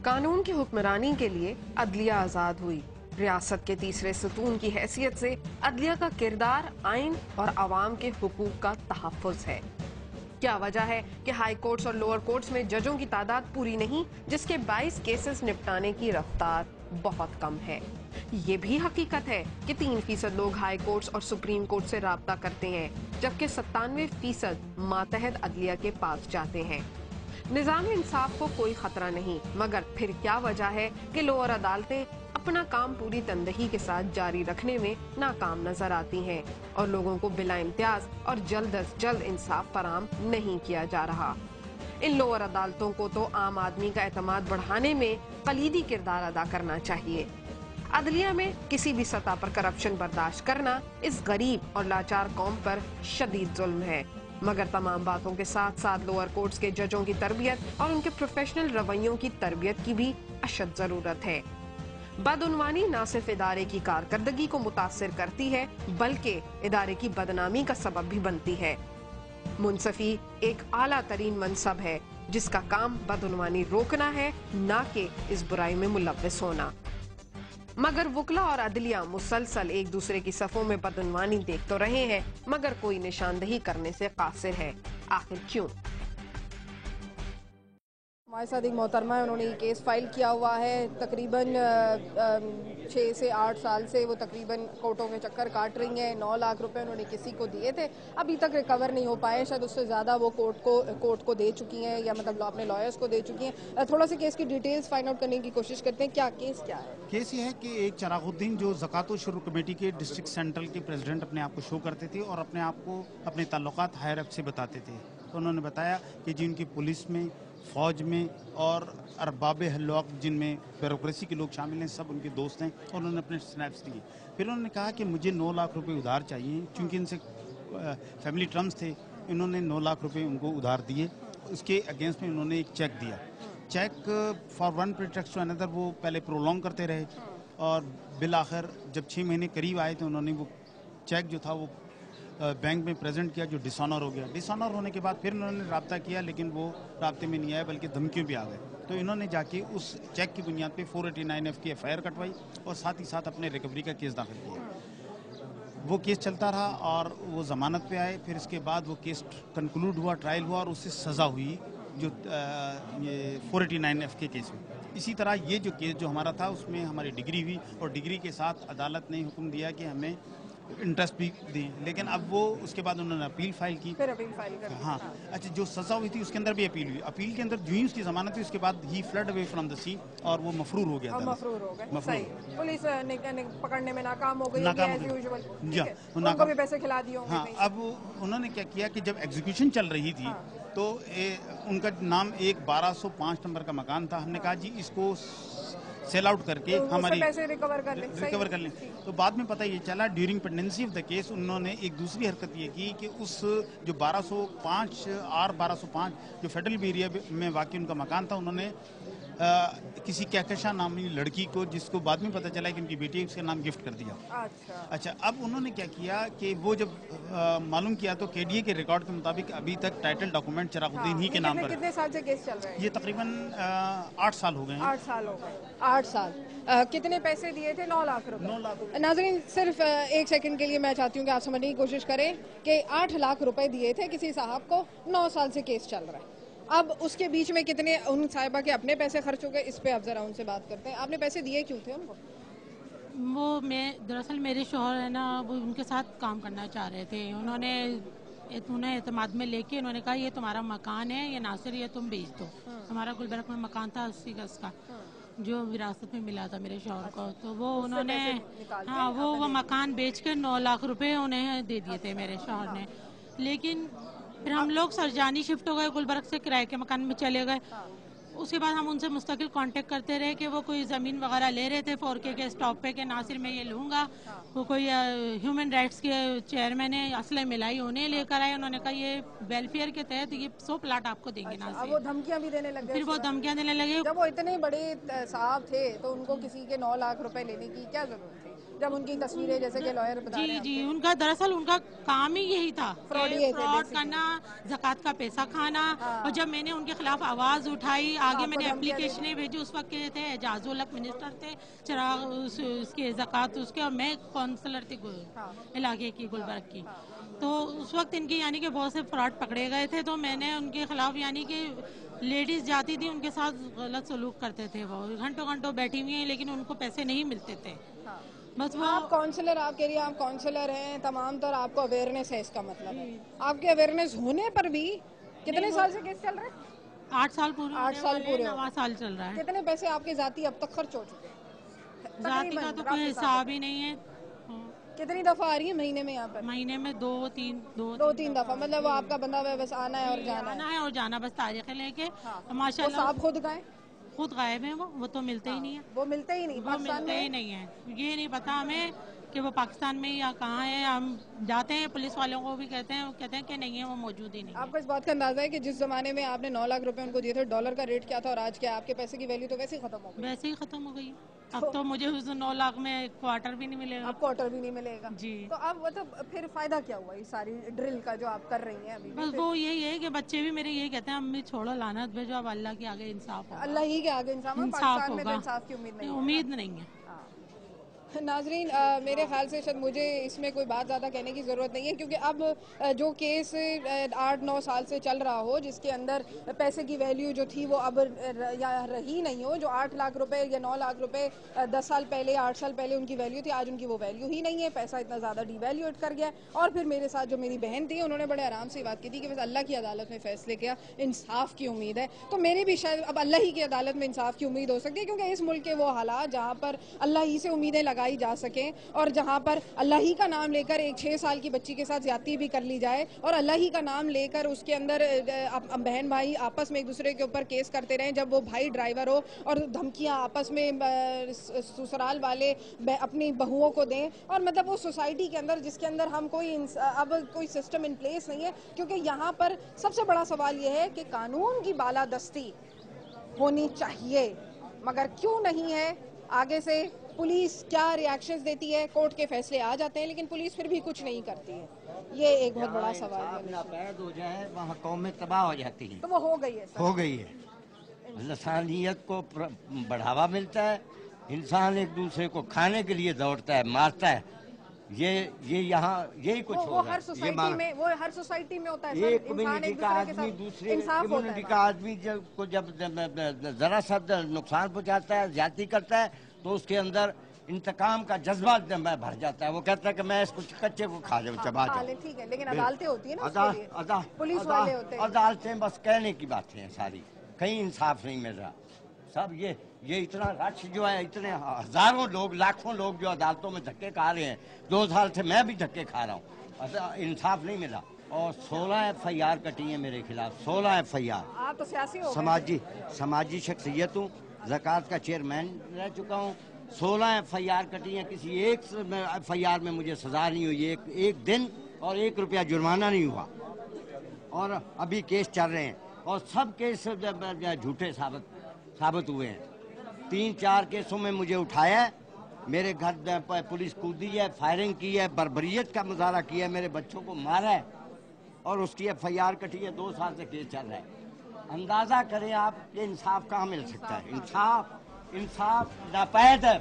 कानून की हुक्मरानी के लिए अदलिया आजाद हुई। रियासत के तीसरे सतून की हैसियत से अदलिया का किरदार आइन और अवाम के हुकूक का तहफ़्फ़ुज़ है। क्या वजह है कि हाई कोर्ट्स और लोअर कोर्ट्स में जजों की तादाद पूरी नहीं, जिसके 22 केसेस निपटाने की रफ्तार बहुत कम है। ये भी हकीकत है कि 3% लोग हाई कोर्ट्स और सुप्रीम कोर्ट से राब्ता करते हैं, जबकि 97% मातहत अदलिया के पास जाते हैं। निज़ाम इंसाफ को कोई खतरा नहीं, मगर फिर क्या वजह है कि लोअर अदालतें अपना काम पूरी तंदही के साथ जारी रखने में नाकाम नजर आती हैं और लोगों को बिला इम्तियाज और जल्द अज जल्द इंसाफ फराहम नहीं किया जा रहा। इन लोअर अदालतों को तो आम आदमी का एतमाद बढ़ाने में कलीदी किरदार अदा करना चाहिए। अदलिया में किसी भी सतह पर करप्शन बर्दाश्त करना इस गरीब और लाचार कौम पर शदीद जुल्म है। मगर तमाम बातों के साथ साथ लोअर कोर्ट्स के जजों की तरबियत और उनके प्रोफेशनल रवैयों की तरबियत की भी अशद जरूरत है। बदउनवानी न सिर्फ इदारे की कारकर्दगी को मुतासिर करती है, बल्कि इदारे की बदनामी का सबब भी बनती है। मुंसफी एक आला तरीन मनसब है, जिसका काम बदउनवानी रोकना है, न कि इस बुराई में मुलव्विस होना। मगर वकला और अदलिया मुसलसल एक दूसरे की सफों में बदउनवानी देख तो रहे हैं, मगर कोई निशानदही करने से कासिर है। आखिर क्यों? हमारे साथ एक मोहतरमा है, उन्होंने ये केस फाइल किया हुआ है। तकरीबन 6 से 8 साल से वो तकरीबन कोर्टों में चक्कर काट रही हैं। 9 लाख रुपए उन्होंने किसी को दिए थे, अभी तक रिकवर नहीं हो पाए। शायद उससे ज़्यादा वो कोर्ट को दे चुकी हैं, या मतलब अपने लॉयर्स को दे चुकी हैं। थोड़ा सा केस की डिटेल्स फाइंड आउट करने की कोशिश करते हैं। क्या केस क्या है? केस ये है कि एक चरागुद्दीन जो ज़कात व शुरू कमेटी के डिस्ट्रिक्ट सेंट्रल के प्रेसिडेंट अपने आप को शो करते थे और अपने आप को अपने ताल्लुकात हायर अप से बताते थे। तो उन्होंने बताया कि जिनकी पुलिस में, फ़ौज में और अरबाब हल्लुआक जिनमें ब्यूरोक्रेसी के लोग शामिल हैं, सब उनके दोस्त हैं, और उन्होंने अपने स्नैप्स दिए। फिर उन्होंने कहा कि मुझे 9 लाख रुपए उधार चाहिए, चूँकि इनसे फैमिली टर्म्स थे। इन्होंने 9 लाख रुपए उनको उधार दिए। उसके अगेंस्ट में उन्होंने एक चेक दिया। Check for one pretext to another वो पहले प्रोलॉन्ग करते रहे, और बिल आखिर जब 6 महीने करीब आए तो उन्होंने वो चेक जो था वो बैंक में प्रेजेंट किया, जो डिसऑनर हो गया। डिसऑनर होने के बाद फिर उन्होंने रब्ता किया, लेकिन वो राब्ते में नहीं आया, बल्कि धमकियों भी आ गए। तो इन्होंने जाके उस चेक की बुनियाद पे 489F की FIR कटवाई और साथ ही साथ अपने रिकवरी का केस दाखिल किया। वो केस चलता रहा और वो ज़मानत पे आए। फिर इसके बाद वो केस कंक्लूड हुआ, ट्रायल हुआ और उससे सज़ा हुई, जो ये 489F के केस में। इसी तरह ये जो केस जो हमारा था, उसमें हमारी डिग्री हुई और डिग्री के साथ अदालत ने हुक्म दिया कि हमें इंटरेस्ट भी दें, लेकिन अब वो उसके बाद उन्होंने अपील फाइल की। फिर अपील फाइल कर दी। हाँ, अच्छा, जो सज़ा हुई थी उसके अंदर भी अपील हुई। अपील के अंदर जो ही उसकी ज़मानत थी, उसके बाद ही फ्लड अवे फ्रॉम द सी और वो मफरूर हो गया। मफरूर हो गए। सही, पुलिस पकड़ने में नाकाम हो गई, नाकाम एज यूजुअल। जी, उनको भी पैसे खिला दिए होंगे। हाँ, अब उन्होंने क्या किया कि जब एग्जीक्यूशन चल रही थी तो उनका नाम एक 1205 नंबर का मकान था। हमने कहा जी इसको सेल आउट करके हमारी पैसे रिकवर कर लें। तो बाद में पता ये चला, during pendency of the case उन्होंने एक दूसरी हरकत ये की कि उस जो 1205 R1205 जो फेडरल एरिया में वाकई उनका मकान था, उन्होंने किसी कहकशा नामी लड़की को, जिसको बाद में पता चला कि उनकी बेटी है, उसका नाम गिफ्ट कर दिया। अच्छा, अब उन्होंने क्या किया कि वो जब मालूम किया तो KDA के रिकॉर्ड के मुताबिक अभी तक टाइटल डॉक्यूमेंट चरागुद्दीन ही के नाम पर। कितने साल से केस चल रहा है? ये तकरीबन 8 साल हो गए हैं। 8 साल हो गए। 8 साल। कितने पैसे दिए थे? 9 लाख रुपए। 9 लाख। नाज़रीन, सिर्फ एक सेकंड के लिए मैं चाहती हूँ कि आप समझने की कोशिश करें कि 8 लाख रुपए दिए थे किसी साहब को, 9 साल से केस चल रहा है। अब उसके बीच में कितने उन साहिबा के अपने पैसे खर्च हो गए, इस पे आप जरा उनसे बात करते हैं। आपने पैसे दिए क्यों थे उनको? वो दरअसल मेरे शौहर है ना, वो उनके साथ काम करना चाह रहे थे। उन्हें एतमाद में लेके उन्होंने कहा ये तुम्हारा मकान है, ये नासिर, ये तुम बेच दो। हमारा गुलबर्ग में मकान था 80 गज का, जो विरासत में मिला था मेरे शौहर को। तो वो उन्होंने वो मकान बेच के 9 लाख रुपए उन्हें दे दिए थे मेरे शौहर ने। लेकिन फिर हम लोग सरजानी शिफ्ट हो गए, गुलबर्ग से किराए के मकान में चले गए। उसके बाद हम उनसे मुस्तकिल कांटेक्ट करते रहे कि वो कोई ज़मीन वगैरह ले रहे थे 4K के स्टॉप पे, के नासिर में ये लूँगा। वो कोई ह्यूमन राइट्स के चेयरमैन है, असले मिलाई, उन्हें लेकर आए। उन्होंने कहा ये वेलफेयर के तहत ये 100 प्लाट आपको देंगे नासिर। वो धमकियां भी देने लगे। फिर वो धमकियां देने लगे। जब वो इतने बड़े साहब थे तो उनको किसी के 9 लाख रुपए लेने की क्या जरूरत थी? جب ان کی تصویریں جیسے کہ لائر بتا رہے ہیں جی ان کا دراصل ان کا کام ہی یہی تھا، فراڈ کرنا، زکوٰۃ کا پیسہ کھانا. اور جب میں نے ان کے خلاف آواز اٹھائی، آگے میں نے اپلیکیشنیں بھیجی. اس وقت کے تھے اعجاز الحق منسٹر تھے، چراغ اس کے زکوٰۃ اس کے، اور میں کونسلر تھی علاقے کی گلبرگ کی. تو اس وقت ان کی یعنی کہ بہت سے فراڈ پکڑے گئے تھے. تو میں نے ان کے خلاف یعنی کہ لیڈیز جاتی تھی ان کے ساتھ غلط سلوک کرتے تھے، وہ گھنٹوں گھنٹوں بیٹھی ہوئی ہیں لیکن ان کو پیسے نہیں ملتے تھے. بس وہ آپ کونسلر، آپ کہہ رہی ہیں آپ کونسلر ہیں، تمام طور آپ کو اویئرنیس ہے، اس کا مطلب ہے آپ کے اویئرنیس ہونے پر بھی کتنے سال سے کیس چل رہا ہے؟ 8 سال پورے، 8 سال پورے، 9 سال چل رہا ہے. کتنے پیسے آپ کے ذاتی اب تک خرچ ہو چکے ہیں؟ ذاتی کا تو کوئی حساب ہی نہیں ہے. کتنی دفعہ آ رہی ہے مہینے میں یہاں پر؟ مہینے میں 2-3 دفعہ. مطلب وہ آپ کا بندہ بس آنا ہے اور جانا ہے اور جانا، بس تاریخیں لے کے. ماشاء وہ اللہ صاحب خود گئے، خود غائب ہیں، وہ تو ملتے ہی نہیں ہیں. وہ ملتے ہی نہیں وہ پاکستان ملتے میں. ہی نہیں ہیں. یہ نہیں پتا ہمیں کہ وہ پاکستان میں یا کہاں ہے. ہم جاتے ہیں پولیس والوں کو بھی کہتے ہیں، وہ کہتے ہیں کہ نہیں ہے، وہ موجود ہی نہیں آپ ہے. کو اس بات کا اندازہ ہے کہ جس زمانے میں آپ نے 9 لاکھ روپے ان کو دیے تھے، ڈالر کا ریٹ کیا تھا اور آج کیا؟ آپ کے پیسے کی ویلیو تو ویسے ہی ختم ہو گئی. ویسے ہی ختم ہو گئی. اب تو مجھے اس 9 لاکھ میں کوارٹر بھی نہیں ملے گا. آپ کوارٹر بھی نہیں ملے گا. جی. تو اب مطلب پھر فائدہ کیا ہوا اس ساری ڈرل کا جو آپ کر رہی ہیں ابھی؟ بس وہ یہی ہے کہ بچے بھی میرے یہی کہتے ہیں امی چھوڑو لعنت بھیجو، اب اللہ کے آگے انصاف ہوگا. اللہ ہی کے آگے انصاف پاکستان میں تو انصاف کی امید نہیں ہے. امید نہیں ہے. ناظرین میرے خیال سے شاید مجھے اس میں کوئی بات زیادہ کہنے کی ضرورت نہیں ہے، کیونکہ اب جو کیس 8-9 سال سے چل رہا ہو، جس کے اندر پیسے کی ویلیو جو تھی وہ اب یا رہی نہیں ہو، جو 8 لاکھ روپے یا 9 لاکھ روپے 10 سال پہلے 8 سال پہلے ان کی ویلیو تھی، آج ان کی وہ ویلیو ہی نہیں ہے. پیسہ اتنا زیادہ ڈی ویلیوٹ کر گیا. اور پھر میرے ساتھ جو میری بہن تھی، انہوں نے بڑے آرام سے بات کی تھی کہ بس اللہ کی عدالت میں فیصلے کیا، انصاف کی امید ہے. تو میری بھی شاید اب اللہ ہی کی عدالت میں انصاف کی امید ہو سکتی ہے، کیونکہ اس ملک کے وہ حالات جہاں پر اللہ ہی سے امیدیں لگائی جا سکیں اور جہاں پر اللہ ہی کا نام لے کر ایک 6 سال کی بچی کے ساتھ زیادتی بھی کر لی جائے اور اللہ ہی کا نام لے کر اس کے اندر بہن بھائی آپس میں ایک دوسرے کے اوپر کیس کرتے رہیں، جب وہ بھائی ڈرائیور ہو اور دھمکیاں آپس میں سسرال والے اپنی بہوؤں کو دیں، اور مطلب وہ سوسائٹی کے اندر جس کے اندر ہم اب کوئی سسٹم ان پلیس نہیں ہے. کیونکہ یہاں پر سب سے بڑا سوال یہ ہے کہ قانون کی بالادستی ہونی چاہیے، مگر کیوں نہیں ہے؟ آگے سے پولیس کیا ری ایکشنز دیتی ہے؟ کورٹ کے فیصلے آ جاتے ہیں لیکن پولیس پھر بھی کچھ نہیں کرتی ہے. یہ ایک بہت بڑا سوال ہے. ناپید ہو جائے وہاں قومیں تباہ ہو جاتی ہیں. تو وہ ہو گئی ہے، ہو گئی ہے. لسانیت کو بڑھاوا ملتا ہے، انسان ایک دوسرے کو کھانے کے لیے دوڑتا ہے، مارتا ہے. یہ یہاں یہی کچھ وہ ہر سوسائٹی میں، وہ ہر سوسائٹی میں ہوتا ہے. ایک کمیونٹی کا آدمی دوسرے کمیونٹی کا آدمی کو جب ذرا سا نقصان پہنچاتا ہے، زیادتی کرتا ہے، تو اس کے اندر انتقام کا جذبہ بھر جاتا ہے. وہ کہتا ہے کہ میں اس کو کچے کو کھا جاؤں، چبا جاؤں. ٹھیک ہے، لیکن عدالتیں ہوتی ہیں نا، پولیس والے ہوتے ہیں. عدالتیں بس کہنے کی باتیں ہیں ساری، کہیں انصاف نہیں مل رہا. سب یہ اتنا رش جو ہے، اتنے ہزاروں لوگ، لاکھوں لوگ جو عدالتوں میں دھکے کھا رہے ہیں. 2 سال سے میں بھی دھکے کھا رہا ہوں، انصاف نہیں ملا. اور 16 FIR کٹی ہیں میرے خلاف، 16 FIR. آپ تو سیاسی ہو، سماجی شخصیت ہوں، زکوٰۃ کا چیئرمین رہ چکا ہوں. 16 FIR کٹی ہیں، کسی ایک FIR میں مجھے سزا نہیں ہوئی، ایک دن اور 1 روپیہ جرمانہ نہیں ہوا. اور ابھی کیس چل رہے ہیں اور سب کیس جھوٹے ثابت ہوئے ہیں. 3-4 کیسوں میں مجھے اٹھایا ہے، میرے گھر پولیس کودی ہے، فائرنگ کی ہے، بربریت کا مظاہرہ کیا ہے، میرے بچوں کو مارا ہے اور اس کی FIR کٹی ہے. 2 سال سے کیس چل رہا ہے. اندازہ کریں آپ کہ انصاف کہاں مل سکتا ہے؟ انصاف ناپید ہے.